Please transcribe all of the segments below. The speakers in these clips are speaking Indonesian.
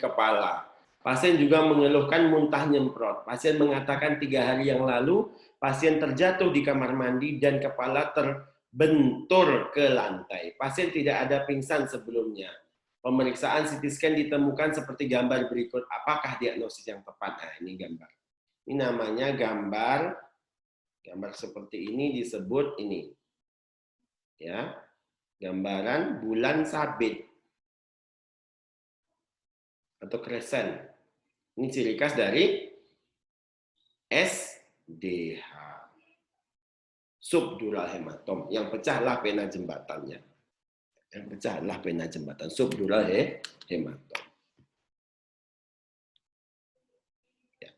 kepala. Pasien juga mengeluhkan muntah nyemprot. Pasien mengatakan 3 hari yang lalu, pasien terjatuh di kamar mandi dan kepala terbentur ke lantai. Pasien tidak ada pingsan sebelumnya. Pemeriksaan CT scan ditemukan seperti gambar berikut. Apakah diagnosis yang tepat? Nah, ini gambar. Ini namanya gambar seperti ini disebut ini. Ya. Gambaran bulan sabit atau crescent. Ini ciri khas dari SDH. Subdural hematom. Yang pecahlah vena jembatannya. Yang pecahlah vena jembatan. Subdural hematom. Ya.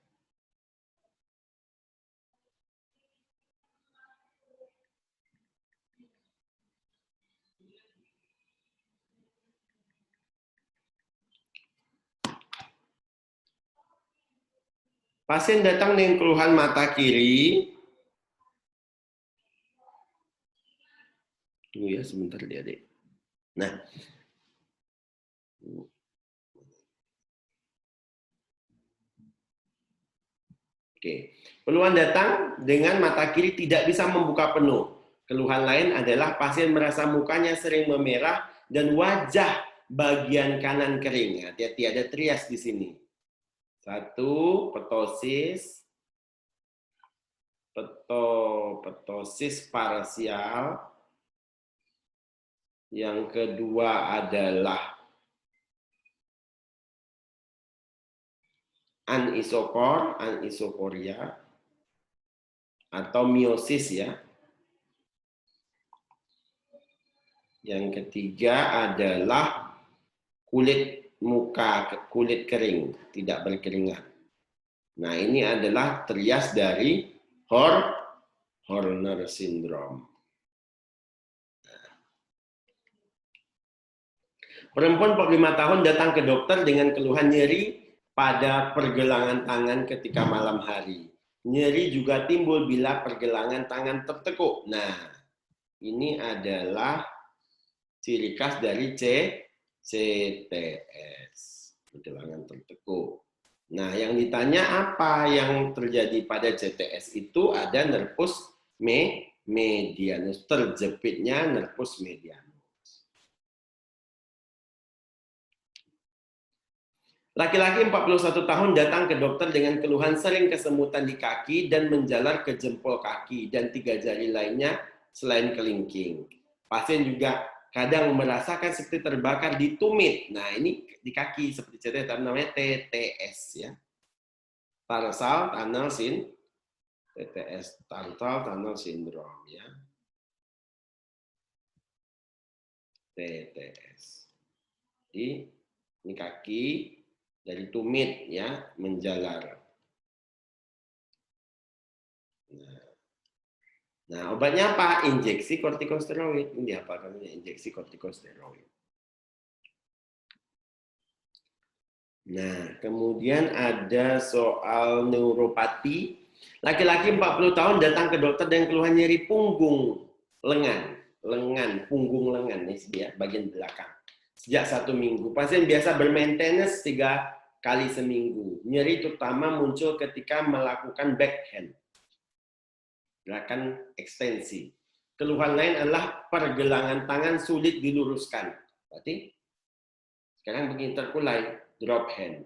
Pasien datang dengan keluhan mata kiri. Tunggu ya sebentar adik. Nah, oke. Keluhan datang dengan mata kiri tidak bisa membuka penuh. Keluhan lain adalah pasien merasa mukanya sering memerah dan wajah bagian kanan kering. Hati-hati ada trias di sini. 1, ptosis parsial. Yang kedua adalah anisokoria atau miosis ya. Yang ketiga adalah kulit kering, tidak berkeringat. Nah, ini adalah trias dari Horner syndrome. Perempuan 45 tahun datang ke dokter dengan keluhan nyeri pada pergelangan tangan ketika malam hari. Nyeri juga timbul bila pergelangan tangan tertekuk. Nah, ini adalah ciri khas dari CTS, pergelangan tertekuk. Nah, yang ditanya apa yang terjadi pada CTS itu ada nervus medianus, terjepitnya nervus medianus. Laki-laki 41 tahun datang ke dokter dengan keluhan sering kesemutan di kaki dan menjalar ke jempol kaki dan 3 jari lainnya selain kelingking. Pasien juga kadang merasakan seperti terbakar di tumit. Nah, ini di kaki seperti CTS namanya TTS ya. Tarsal Tunnel TTS, Tarsal Tunnel Syndrome ya. TTS. Jadi ini kaki dari tumit ya menjalar. Nah, obatnya apa? Injeksi kortikosteroid. Ini apa namanya? Injeksi kortikosteroid. Nah, kemudian ada soal neuropati. Laki-laki 40 tahun datang ke dokter dengan keluhan nyeri punggung, punggung lengan nih ya, bagian belakang. Sejak 1 minggu, pasien biasa bermaintenance 3 kali seminggu. Nyeri terutama muncul ketika melakukan backhand, gerakan ekstensi. Keluhan lain adalah pergelangan tangan sulit diluruskan. Berarti sekarang begini terkulai, drop hand.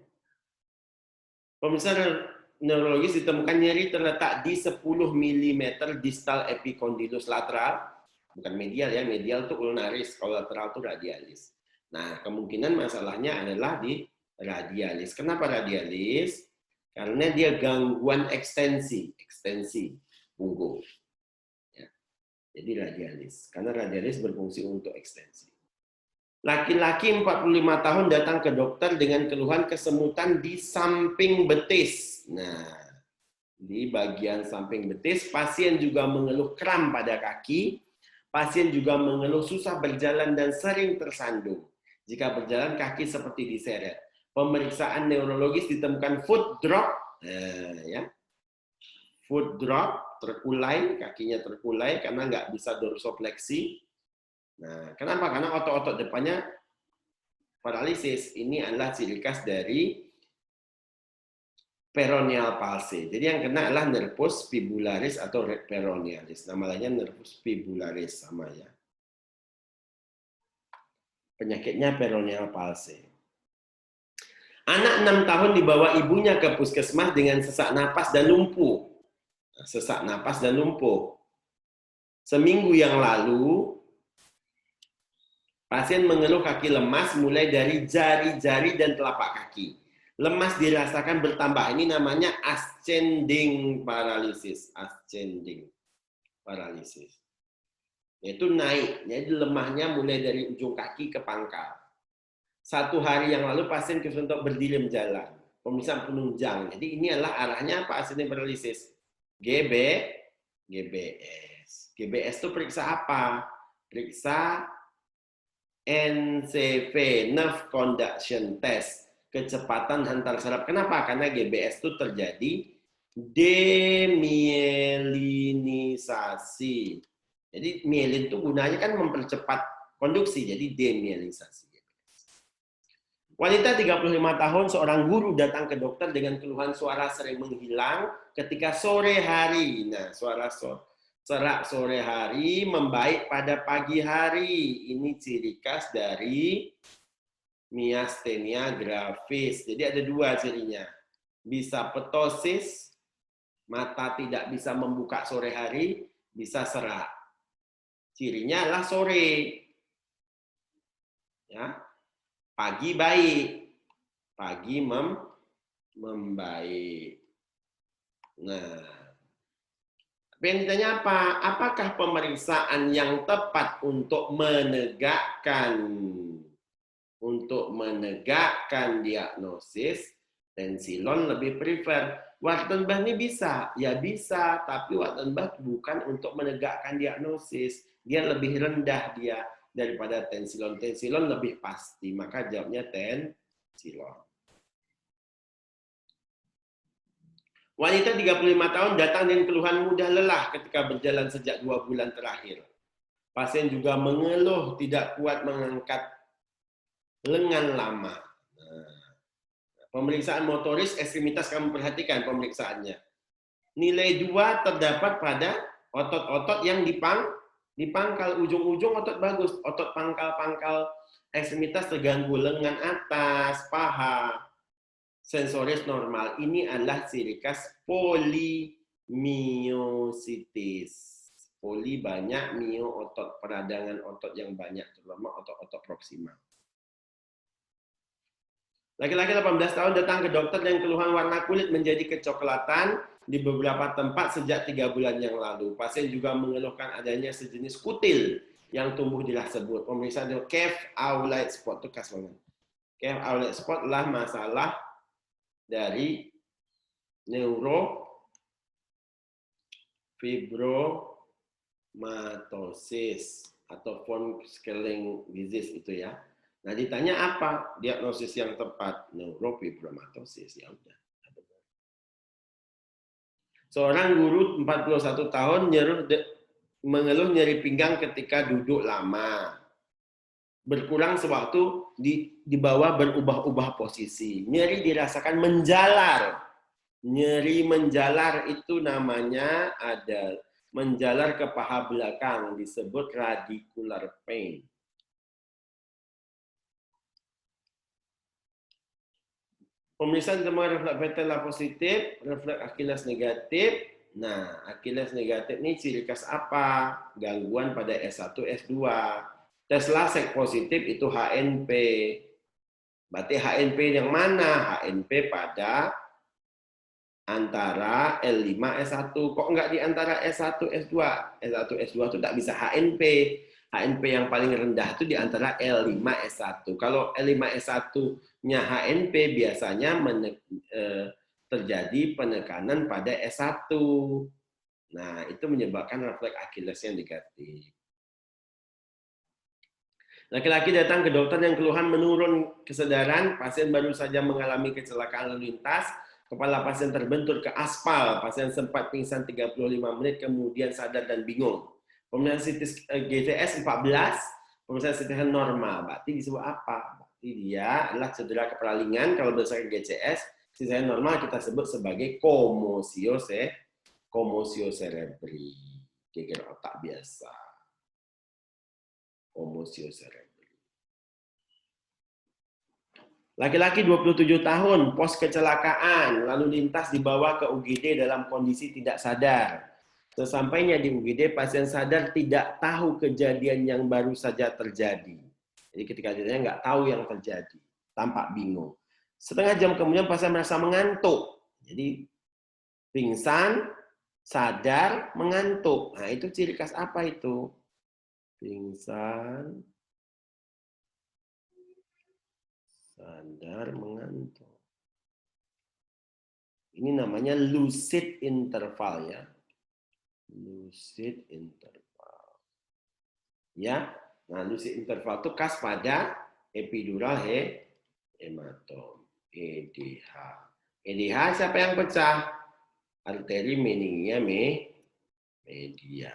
Pemeriksaan neurologis ditemukan nyeri terletak di 10 mm distal epicondylus lateral, bukan medial ya, medial itu ulnaris, kalau lateral itu radialis. Nah, kemungkinan masalahnya adalah di radialis. Kenapa radialis? Karena dia gangguan ekstensi punggung. Ya. Jadi radialis, karena radialis berfungsi untuk ekstensi. Laki-laki 45 tahun datang ke dokter dengan keluhan kesemutan di samping betis. Nah, di bagian samping betis, pasien juga mengeluh kram pada kaki. Pasien juga mengeluh susah berjalan dan sering tersandung. Jika berjalan kaki seperti diseret. Pemeriksaan neurologis ditemukan foot drop, ya, foot drop, terkulai, kakinya terkulai karena nggak bisa dorsofleksi. Nah, kenapa? Karena otot-otot depannya paralisis ini adalah ciri khas dari peroneal palsy. Jadi yang kena adalah nervus fibularis atau peronealis. Nama lainnya nervus fibularis sama ya. Penyakitnya peroneal palsy. Anak 6 tahun dibawa ibunya ke puskesmas dengan sesak napas dan lumpuh. Sesak napas dan lumpuh. Seminggu yang lalu, pasien mengeluh kaki lemas mulai dari jari-jari dan telapak kaki. Lemas dirasakan bertambah. Ini namanya ascending paralysis. Ascending paralysis. Yaitu naik. Jadi lemahnya mulai dari ujung kaki ke pangkal. 1 hari yang lalu pasien kesulitan berdiri menjalan. Pemeriksaan penunjang. Jadi ini adalah arahnya apa? Ascending paralysis. GBS. GBS itu periksa apa? Periksa NCV, Nerve Conduction Test, kecepatan hantar saraf. Kenapa? Karena GBS itu terjadi demyelinisasi. Jadi mielin itu gunanya kan mempercepat konduksi, jadi demyelinisasi. Wanita 35 tahun, seorang guru datang ke dokter dengan keluhan suara sering menghilang ketika sore hari. Nah, serak sore hari membaik pada pagi hari. Ini ciri khas dari myasthenia gravis. Jadi ada 2 cirinya. Bisa ptosis, mata tidak bisa membuka sore hari, bisa serak. Cirinya adalah sore. Ya. Pagi baik. Pagi membaik. Nah, tapi yang ditanya apa? Apakah pemeriksaan yang tepat untuk menegakkan diagnosis? Tensilon lebih prefer. Wartenbach ini bisa, ya bisa, tapi Wartenbach bukan untuk menegakkan diagnosis. Dia lebih rendah dia daripada tensilon. Tensilon lebih pasti, maka jawabnya tensilon. Wanita 35 tahun datang dengan keluhan mudah lelah ketika berjalan sejak 2 bulan terakhir. Pasien juga mengeluh tidak kuat mengangkat lengan lama. Pemeriksaan motoris ekstremitas, kamu perhatikan pemeriksaannya. Nilai 2 terdapat pada otot-otot yang dipangkal, ujung-ujung otot bagus, otot pangkal ekstremitas terganggu, lengan atas, paha, sensoris normal. Ini adalah ciri khas polymyositis. Poli banyak, mio otot, peradangan otot yang banyak, terutama otot-otot proksimal. Laki-laki 18 tahun datang ke dokter dengan keluhan warna kulit menjadi kecoklatan di beberapa tempat sejak 3 bulan yang lalu. Pasien juga mengeluhkan adanya sejenis kutil yang tumbuh di tersebut. Pemeriksaan cave outlet spot itu khas banget. Cave outlet spot adalah masalah dari neurofibromatosis atau von Schilling disease itu ya. Nah, ditanya apa diagnosis yang tepat? Neurofibromatosis, ya udah. Seorang guru 41 tahun mengeluh nyeri pinggang ketika duduk lama. Berkurang sewaktu di bawah berubah-ubah posisi. Nyeri dirasakan menjalar. Nyeri menjalar itu namanya ada menjalar ke paha belakang, disebut radicular pain. Pemeriksaan ditemukan refleks patella positif, refleks Achilles negatif. Nah, Achilles negatif ini ciri khas apa? Gangguan pada S1, S2. Tes lasek positif itu HNP. Berarti HNP yang mana? HNP pada antara L5, S1. Kok enggak di antara S1, S2? S1, S2 itu tidak bisa HNP. HNP yang paling rendah itu di antara L5, S1. Kalau L5, S1-nya HNP biasanya terjadi penekanan pada S1. Nah, itu menyebabkan refleks Achilles yang negatif. Laki-laki datang ke dokter yang keluhan menurun kesadaran, pasien baru saja mengalami kecelakaan lalu lintas, kepala pasien terbentur ke aspal, pasien sempat pingsan 35 menit, kemudian sadar dan bingung. Pemeriksaan GTS 14, pemeriksaan CT normal, berarti disebut apa? Berarti dia adalah cedera keperalingan. Kalau berdasarkan GCS, sisanya normal kita sebut sebagai komosio cerebri. Geger otak biasa. Komosio cerebri. Laki-laki 27 tahun, pos kecelakaan, lalu lintas dibawa ke UGD dalam kondisi tidak sadar. Sesampainya di UGD, pasien sadar tidak tahu kejadian yang baru saja terjadi. Jadi ketika dia nggak tahu yang terjadi, tampak bingung. Setengah jam kemudian pasien merasa mengantuk. Jadi pingsan, sadar, mengantuk. Nah itu ciri khas apa itu? Pingsan, sadar, mengantuk. Ini namanya lucid interval ya. Lucid interval. Ya. Nah, lucid interval itu khas pada epidural hematom. EDH. EDH siapa yang pecah? Arteri meningia media.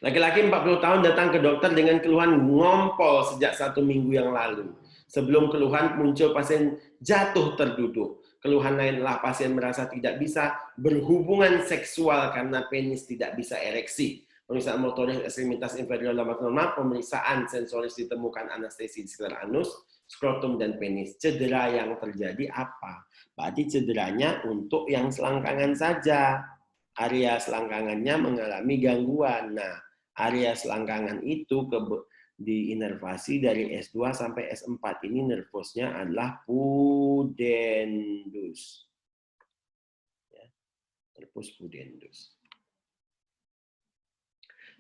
Laki-laki 40 tahun datang ke dokter dengan keluhan ngompol sejak 1 minggu yang lalu. Sebelum keluhan muncul pasien jatuh terduduk. Keluhan lain adalah pasien merasa tidak bisa berhubungan seksual karena penis tidak bisa ereksi. Pemeriksaan motoris ekstremitas inferior lambat normal, pemeriksaan sensoris ditemukan anestesi di sekitar anus, skrotum, dan penis. Cedera yang terjadi apa? Berarti cederanya untuk yang selangkangan saja. Area selangkangannya mengalami gangguan. Nah, area selangkangan itu diinervasi dari S2 sampai S4. Ini nervusnya adalah pudendus. Ya, nervus pudendus.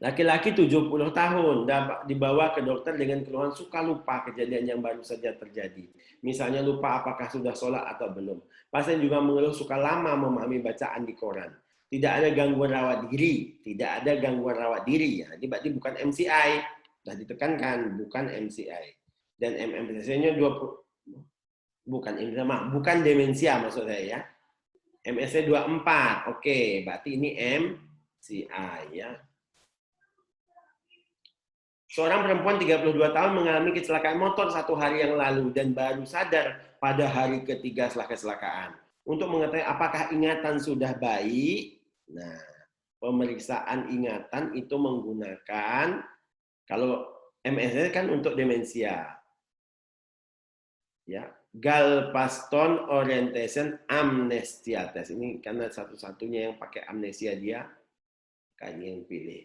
Laki-laki 70 tahun dibawa ke dokter dengan keluhan suka lupa kejadian yang baru saja terjadi. Misalnya lupa apakah sudah sholat atau belum. Pasien juga mengeluh suka lama memahami bacaan di koran. Tidak ada gangguan rawat diri. Tidak ada gangguan rawat diri. Ya. Jadi berarti bukan MCI. Sudah ditekankan, bukan MCI. Dan MMSE-nya 20, bukan demensia maksud saya ya. MSE 24. Oke, berarti ini MCI ya. Seorang perempuan 32 tahun mengalami kecelakaan motor 1 hari yang lalu dan baru sadar pada hari ketiga setelah kecelakaan. Untuk mengetahui apakah ingatan sudah baik, nah, pemeriksaan ingatan itu menggunakan, kalau MSE kan untuk demensia, ya, Galveston Orientation Amnesia Test. Ini karena satu-satunya yang pakai amnesia dia, kayaknya yang pilih.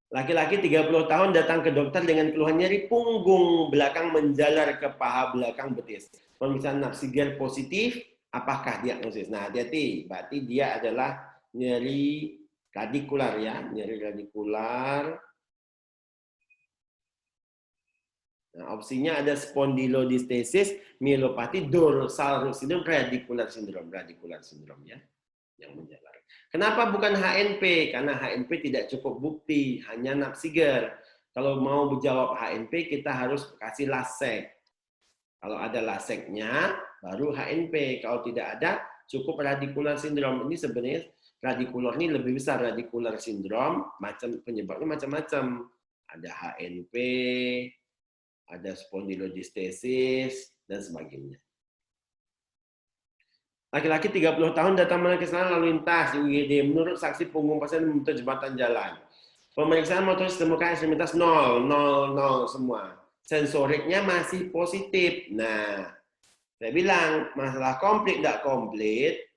Laki-laki 30 tahun datang ke dokter dengan keluhan nyeri punggung belakang menjalar ke paha belakang betis. Pemeriksaan Napsiger positif, apakah diagnosis? Nah, hati-hati, berarti dia adalah nyeri radikular ya, nyeri radikular. Nah, opsinya ada spondylodistesis, myelopati, dorsal root syndrome, radikular syndrome ya, yang menjalar. Kenapa bukan HNP? Karena HNP tidak cukup bukti, hanya Napsiger. Kalau mau menjawab HNP, kita harus kasih lasek. Kalau ada laseknya, baru HNP. Kalau tidak ada, cukup radikular syndrome. Ini sebenarnya radikular ini lebih besar. Radikular syndrome, penyebabnya macam-macam. Ada HNP, ada spondylodistesis, dan sebagainya. Laki-laki 30 tahun datang kesalahan lalu lintas di UGD. Menurut saksi punggung pasien memutus jembatan jalan. Pemeriksaan motoris ditemukan ekstremitas 0 semua. Sensoriknya masih positif. Nah, saya bilang masalah komplit tidak komplit